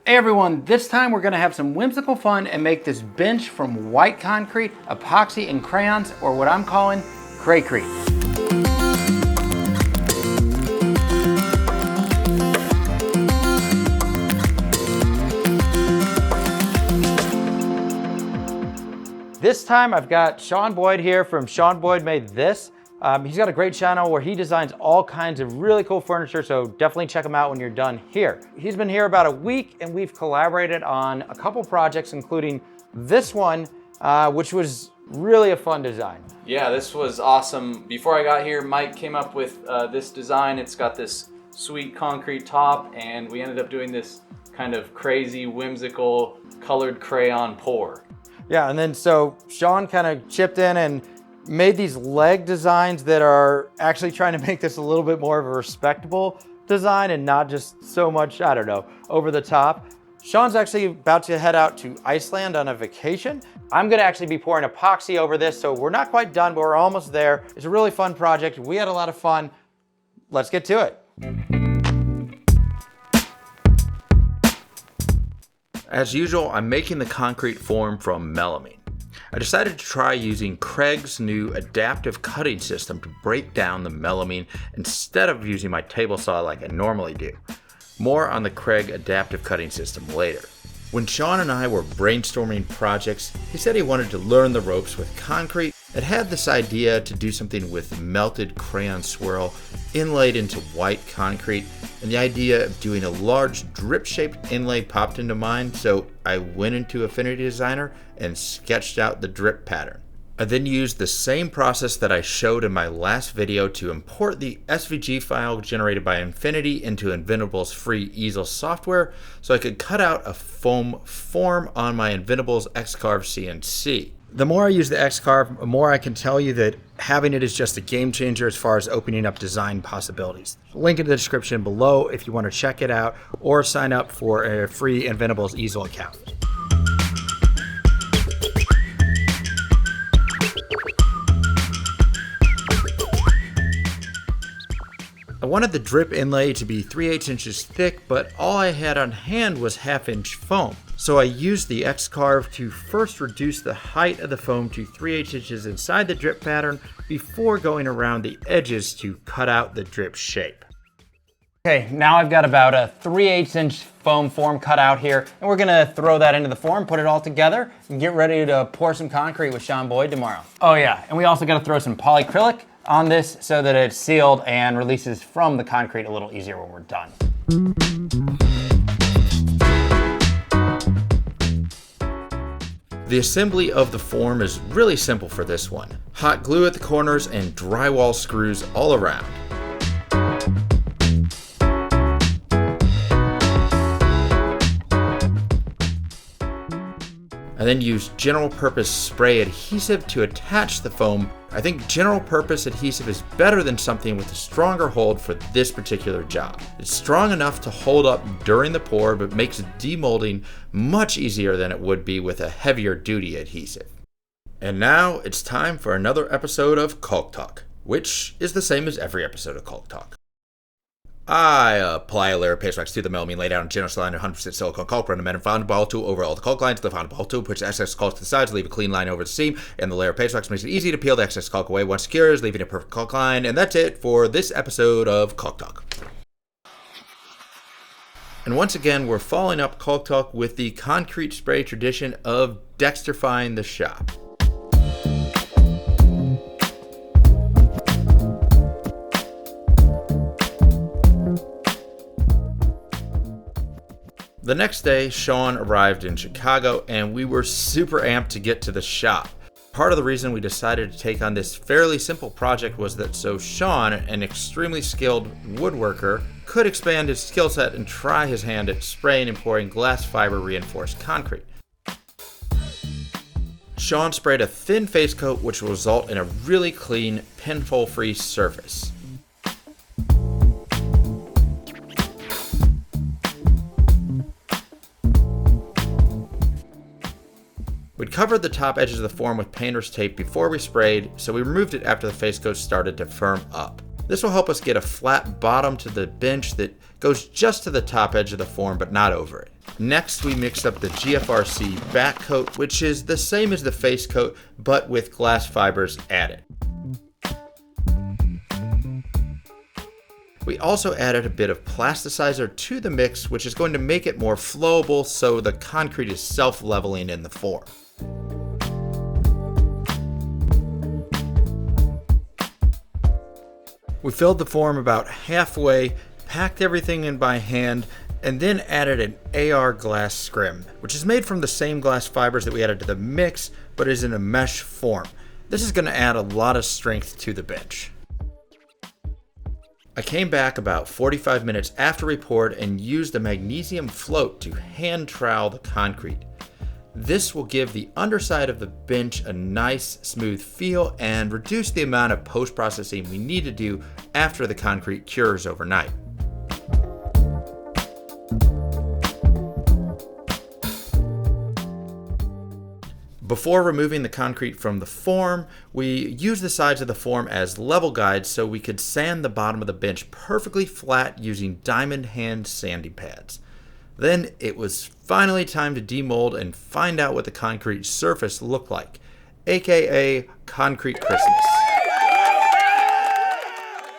Hey everyone, this time we're gonna have some whimsical fun and make this bench from white concrete, epoxy, and crayons, or what I'm calling craycrete. This time I've got Sean Boyd here from Sean Boyd Made This. He's got a great channel where he designs all kinds of really cool furniture, so definitely check him out when you're done here. He's been here about a week and we've collaborated on a couple projects, including this one, which was really a fun design. Yeah, this was awesome. Before I got here, Mike came up with this design. It's got this sweet concrete top, and we ended up doing this kind of crazy, whimsical, colored crayon pour. Yeah, and then so Sean kind of chipped in and made these leg designs that are actually trying to make this a little bit more of a respectable design and not just so much, I don't know, over the top. Sean's actually about to head out to Iceland on a vacation. I'm gonna actually be pouring epoxy over this, so we're not quite done, but we're almost there. It's a really fun project. We had a lot of fun. Let's get to it. As usual, I'm making the concrete form from melamine. I decided to try using Craig's new adaptive cutting system to break down the melamine instead of using my table saw like I normally do. More on the Craig adaptive cutting system later. When Sean and I were brainstorming projects, he said he wanted to learn the ropes with concrete and had this idea to do something with melted crayon swirl inlaid into white concrete, and the idea of doing a large drip-shaped inlay popped into mind, so I went into Affinity Designer and sketched out the drip pattern. I then used the same process that I showed in my last video to import the SVG file generated by Infinity into Inventable's free easel software so I could cut out a foam form on my Inventable's X-Carve CNC. The more I use the X-Carve, the more I can tell you that having it is just a game changer as far as opening up design possibilities. Link in the description below if you want to check it out or sign up for a free Inventable's easel account. I wanted the drip inlay to be 3/8 inches thick, but all I had on hand was 1/2 inch foam. So I used the X-Carve to first reduce the height of the foam to 3/8 inches inside the drip pattern before going around the edges to cut out the drip shape. Okay, now I've got about a 3/8 inch foam form cut out here, and we're gonna throw that into the form, put it all together, and get ready to pour some concrete with Sean Boyd tomorrow. Oh yeah, and we also gotta throw some polyacrylic on this so that it's sealed and releases from the concrete a little easier when we're done. The assembly of the form is really simple for this one. Hot glue at the corners and drywall screws all around. I then use general purpose spray adhesive to attach the foam. I think general purpose adhesive is better than something with a stronger hold for this particular job. It's strong enough to hold up during the pour, but makes demolding much easier than it would be with a heavier duty adhesive. And now it's time for another episode of Caulk Talk, which is the same as every episode of Caulk Talk. I apply a layer of paste wax to the melamine, lay down a generous line of 100% silicone caulk, run a metal found ball tool over all the caulk lines. The found ball tool puts excess caulk to the sides, leave a clean line over the seam, and the layer of paste wax makes it easy to peel the excess caulk away once secures, leaving a perfect caulk line. And that's it for this episode of Caulk Talk. And once again, we're following up Caulk Talk with the concrete spray tradition of Dexterifying the shop. The next day, Sean arrived in Chicago and we were super amped to get to the shop. Part of the reason we decided to take on this fairly simple project was that so Sean, an extremely skilled woodworker, could expand his skill set and try his hand at spraying and pouring glass fiber reinforced concrete. Sean sprayed a thin face coat which will result in a really clean, pinhole-free surface. We'd covered the top edges of the form with painter's tape before we sprayed, so we removed it after the face coat started to firm up. This will help us get a flat bottom to the bench that goes just to the top edge of the form but not over it. Next, we mixed up the GFRC back coat, which is the same as the face coat but with glass fibers added. We also added a bit of plasticizer to the mix, which is going to make it more flowable so the concrete is self-leveling in the form. We filled the form about halfway, packed everything in by hand, and then added an AR glass scrim, which is made from the same glass fibers that we added to the mix, but is in a mesh form. This is going to add a lot of strength to the bench. I came back about 45 minutes after we poured and used a magnesium float to hand trowel the concrete. This will give the underside of the bench a nice smooth feel and reduce the amount of post-processing we need to do after the concrete cures overnight. Before removing the concrete from the form, we used the sides of the form as level guides so we could sand the bottom of the bench perfectly flat using diamond hand sanding pads. Then it was finally time to demold and find out what the concrete surface looked like, aka concrete Christmas.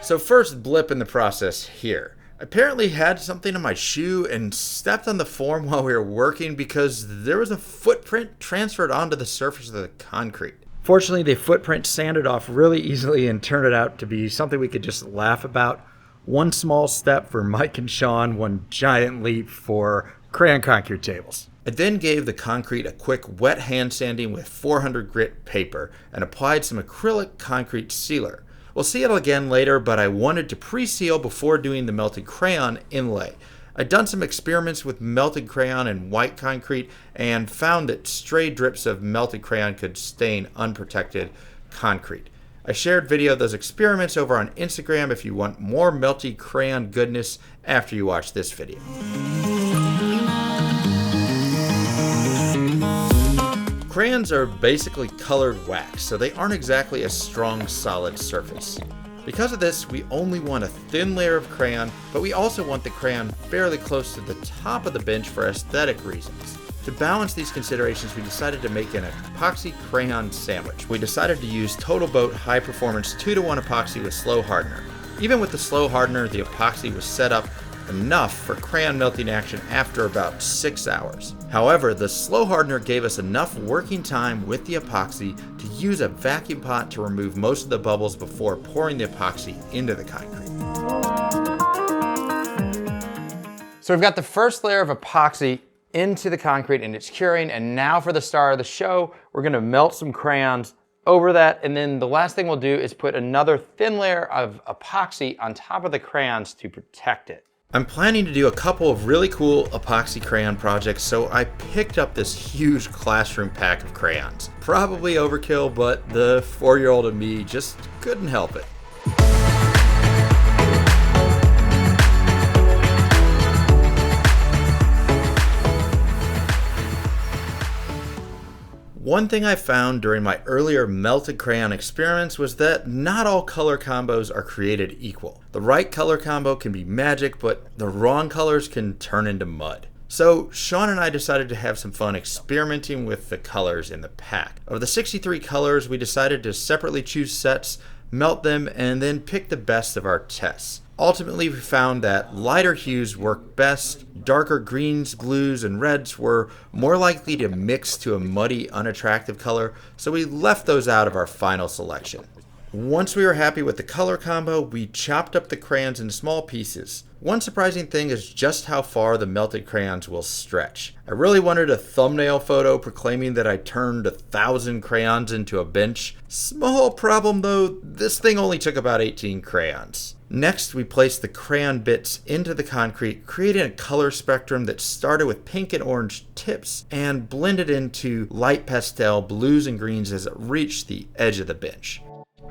So first blip in the process here. I apparently had something on my shoe and stepped on the form while we were working because there was a footprint transferred onto the surface of the concrete. Fortunately, the footprint sanded off really easily and turned it out to be something we could just laugh about. One small step for Mike and Sean, one giant leap for crayon concrete tables. I then gave the concrete a quick wet hand sanding with 400 grit paper and applied some acrylic concrete sealer. We'll see it again later, but I wanted to pre-seal before doing the melted crayon inlay. I'd done some experiments with melted crayon and white concrete and found that stray drips of melted crayon could stain unprotected concrete. I shared video of those experiments over on Instagram if you want more melty crayon goodness after you watch this video. Crayons are basically colored wax, so they aren't exactly a strong, solid surface. Because of this, we only want a thin layer of crayon, but we also want the crayon fairly close to the top of the bench for aesthetic reasons. To balance these considerations, we decided to make an epoxy crayon sandwich. We decided to use Total Boat high performance 2-to-1 epoxy with slow hardener. Even with the slow hardener, the epoxy was set up enough for crayon melting action after about 6 hours. However, the slow hardener gave us enough working time with the epoxy to use a vacuum pot to remove most of the bubbles before pouring the epoxy into the concrete. So we've got the first layer of epoxy into the concrete and it's curing, and now for the star of the show, we're gonna melt some crayons over that, and then the last thing we'll do is put another thin layer of epoxy on top of the crayons to protect it. I'm planning to do a couple of really cool epoxy crayon projects, so I picked up this huge classroom pack of crayons. Probably overkill, but the 4-year-old in me just couldn't help it. One thing I found during my earlier melted crayon experiments was that not all color combos are created equal. The right color combo can be magic, but the wrong colors can turn into mud. So Sean and I decided to have some fun experimenting with the colors in the pack. Of the 63 colors, we decided to separately choose sets, melt them, and then pick the best of our tests. Ultimately, we found that lighter hues work best, darker greens, blues, and reds were more likely to mix to a muddy, unattractive color, so we left those out of our final selection. Once we were happy with the color combo, we chopped up the crayons in small pieces. One surprising thing is just how far the melted crayons will stretch. I really wanted a thumbnail photo proclaiming that I turned 1,000 crayons into a bench. Small problem though, this thing only took about 18 crayons. Next, we placed the crayon bits into the concrete, creating a color spectrum that started with pink and orange tips and blended into light pastel blues and greens as it reached the edge of the bench.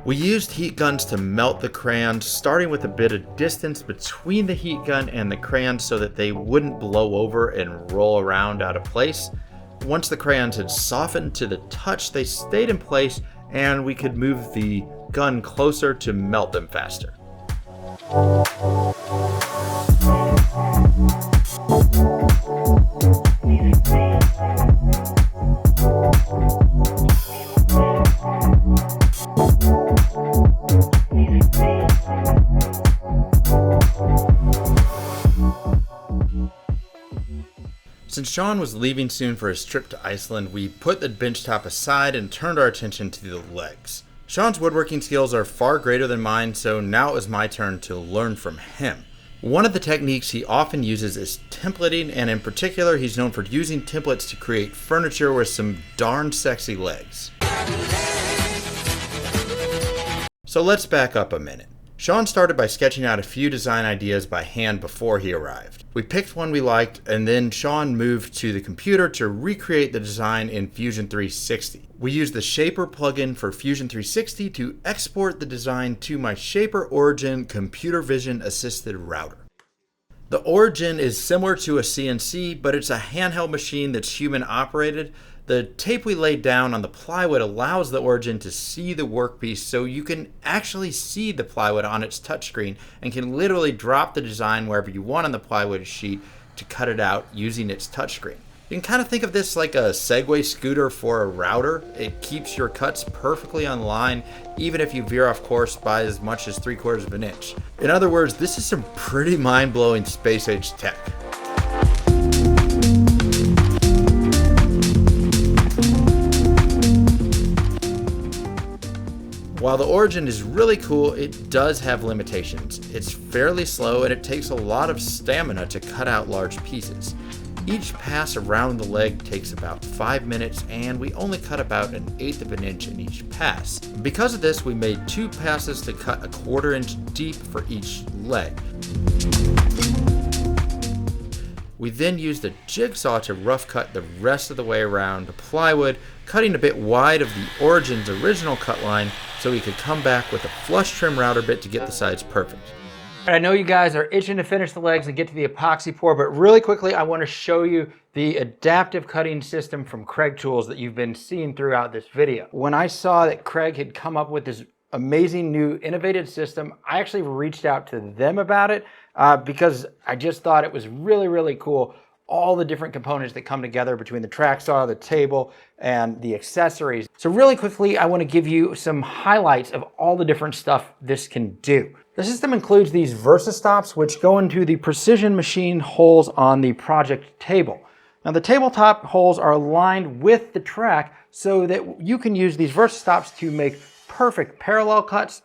We used heat guns to melt the crayons, starting with a bit of distance between the heat gun and the crayons so that they wouldn't blow over and roll around out of place. Once the crayons had softened to the touch, they stayed in place and we could move the gun closer to melt them faster. Since Sean was leaving soon for his trip to Iceland, we put the bench top aside and turned our attention to the legs. Sean's woodworking skills are far greater than mine, so now it was my turn to learn from him. One of the techniques he often uses is templating, and in particular, he's known for using templates to create furniture with some darn sexy legs. So let's back up a minute. Sean started by sketching out a few design ideas by hand before he arrived. We picked one we liked, and then Sean moved to the computer to recreate the design in Fusion 360. We used the Shaper plugin for Fusion 360 to export the design to my Shaper Origin computer vision assisted router. The Origin is similar to a CNC, but it's a handheld machine that's human operated. The tape we laid down on the plywood allows the Origin to see the workpiece, so you can actually see the plywood on its touchscreen and can literally drop the design wherever you want on the plywood sheet to cut it out using its touchscreen. You can kind of think of this like a Segway scooter for a router. It keeps your cuts perfectly on line, even if you veer off course by as much as 3/4 of an inch. In other words, this is some pretty mind-blowing space-age tech. While the Origin is really cool, it does have limitations. It's fairly slow and it takes a lot of stamina to cut out large pieces. Each pass around the leg takes about 5 minutes, and we only cut about 1/8 of an inch in each pass. Because of this, we made 2 passes to cut 1/4 inch deep for each leg. We then used a jigsaw to rough cut the rest of the way around the plywood, cutting a bit wide of the Origin's original cut line so we could come back with a flush trim router bit to get the sides perfect. I know you guys are itching to finish the legs and get to the epoxy pour, but really quickly, I want to show you the adaptive cutting system from Craig Tools that you've been seeing throughout this video. When I saw that Craig had come up with this amazing new innovative system, I actually reached out to them about it because I just thought it was really, really cool. All the different components that come together between the track saw, the table, and the accessories. So really quickly, I want to give you some highlights of all the different stuff this can do. The system includes these VersaStops, which go into the precision machine holes on the project table. Now the tabletop holes are aligned with the track so that you can use these VersaStops to make perfect parallel cuts,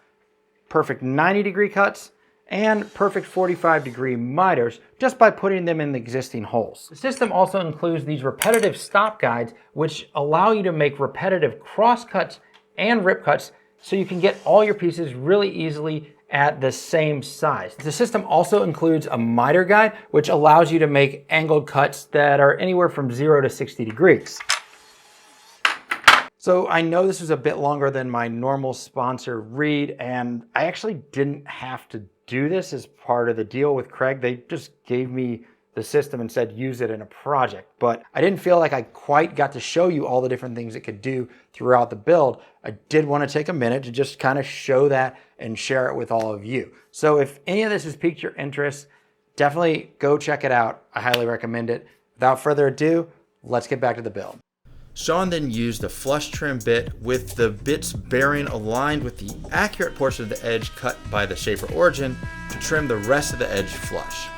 perfect 90-degree cuts, and perfect 45-degree miters just by putting them in the existing holes. The system also includes these repetitive stop guides, which allow you to make repetitive cross cuts and rip cuts so you can get all your pieces really easily at the same size. The system also includes a miter guide, which allows you to make angled cuts that are anywhere from 0 to 60 degrees. So I know this was a bit longer than my normal sponsor read, and I actually didn't have to do this as part of the deal with Craig. They just gave me the system and said use it in a project, but I didn't feel like I quite got to show you all the different things it could do throughout the build. I did want to take a minute to just kind of show that and share it with all of you. So if any of this has piqued your interest, definitely go check it out. I highly recommend it. Without further ado, let's get back to the build. Sean then used a flush trim bit with the bit's bearing aligned with the accurate portion of the edge cut by the Shaper Origin to trim the rest of the edge flush.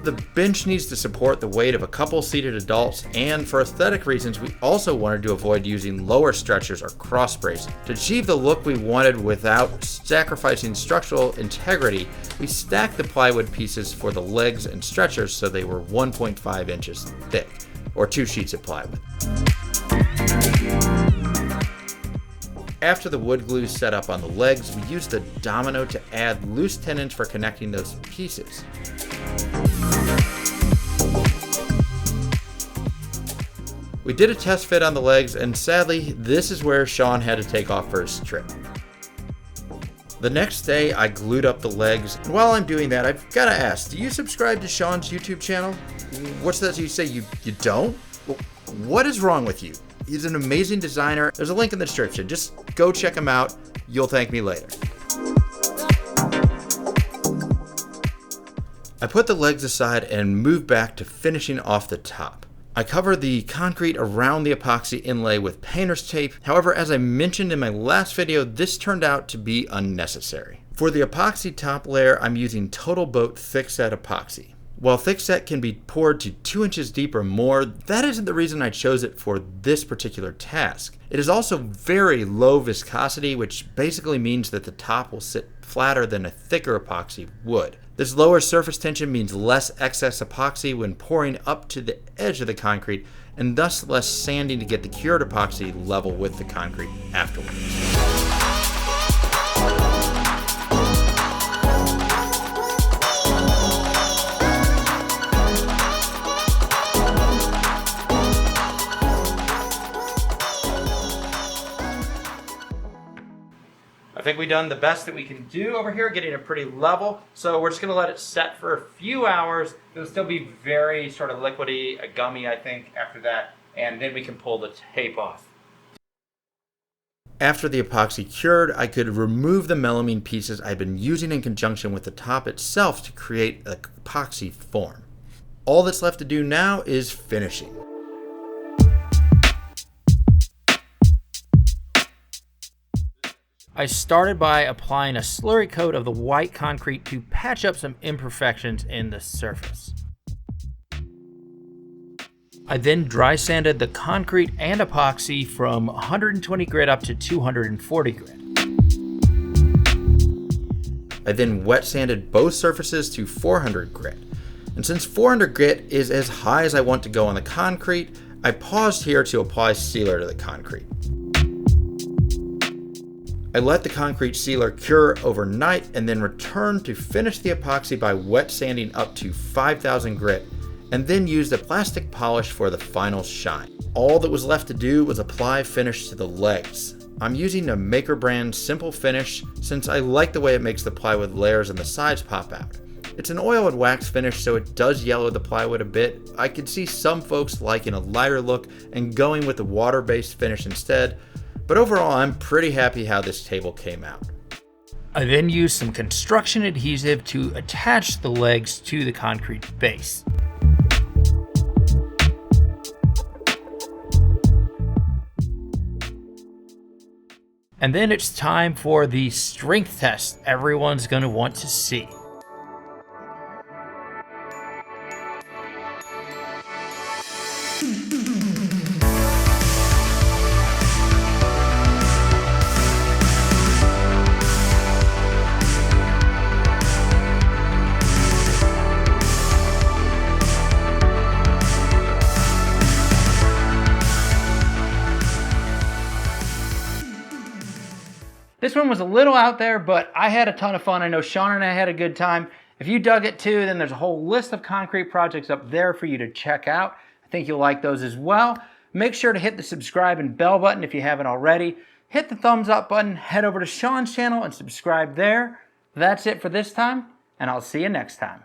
The bench needs to support the weight of a couple seated adults, and for aesthetic reasons, we also wanted to avoid using lower stretchers or cross bracing. To achieve the look we wanted without sacrificing structural integrity, we stacked the plywood pieces for the legs and stretchers so they were 1.5 inches thick, or 2 sheets of plywood. After the wood glue is set up on the legs, we used a domino to add loose tenons for connecting those pieces. We did a test fit on the legs, and sadly, this is where Sean had to take off for his trip. The next day, I glued up the legs, and while I'm doing that, I've got to ask, do you subscribe to Sean's YouTube channel? What's that you say, you don't? What is wrong with you? He's an amazing designer. There's a link in the description. Just go check him out. You'll thank me later. I put the legs aside and moved back to finishing off the top. I covered the concrete around the epoxy inlay with painter's tape. However, as I mentioned in my last video, this turned out to be unnecessary. For the epoxy top layer, I'm using Total Boat thickset epoxy. While thickset can be poured to 2 inches deep or more, that isn't the reason I chose it for this particular task. It is also very low viscosity, which basically means that the top will sit flatter than a thicker epoxy would. This lower surface tension means less excess epoxy when pouring up to the edge of the concrete, and thus less sanding to get the cured epoxy level with the concrete afterwards. I think we've done the best that we can do over here, getting it pretty level. So we're just gonna let it set for a few hours. It'll still be very sort of liquidy, gummy, I think, after that. And then we can pull the tape off. After the epoxy cured, I could remove the melamine pieces I've been using in conjunction with the top itself to create an epoxy form. All that's left to do now is finishing. I started by applying a slurry coat of the white concrete to patch up some imperfections in the surface. I then dry sanded the concrete and epoxy from 120 grit up to 240 grit. I then wet sanded both surfaces to 400 grit. And since 400 grit is as high as I want to go on the concrete, I paused here to apply sealer to the concrete. I let the concrete sealer cure overnight and then returned to finish the epoxy by wet sanding up to 5,000 grit, and then used a plastic polish for the final shine. All that was left to do was apply finish to the legs. I'm using a Maker brand simple finish since I like the way it makes the plywood layers and the sides pop out. It's an oil and wax finish, so it does yellow the plywood a bit. I could see some folks liking a lighter look and going with the water-based finish instead, but overall I'm pretty happy how this table came out. I then used some construction adhesive to attach the legs to the concrete base. And then it's time for the strength test everyone's going to want to see. This one was a little out there, but I had a ton of fun. I know Sean and I had a good time. If you dug it too, then there's a whole list of concrete projects up there for you to check out. I think you'll like those as well. Make sure to hit the subscribe and bell button if you haven't already. Hit the thumbs up button, head over to Sean's channel and subscribe there. That's it for this time, and I'll see you next time.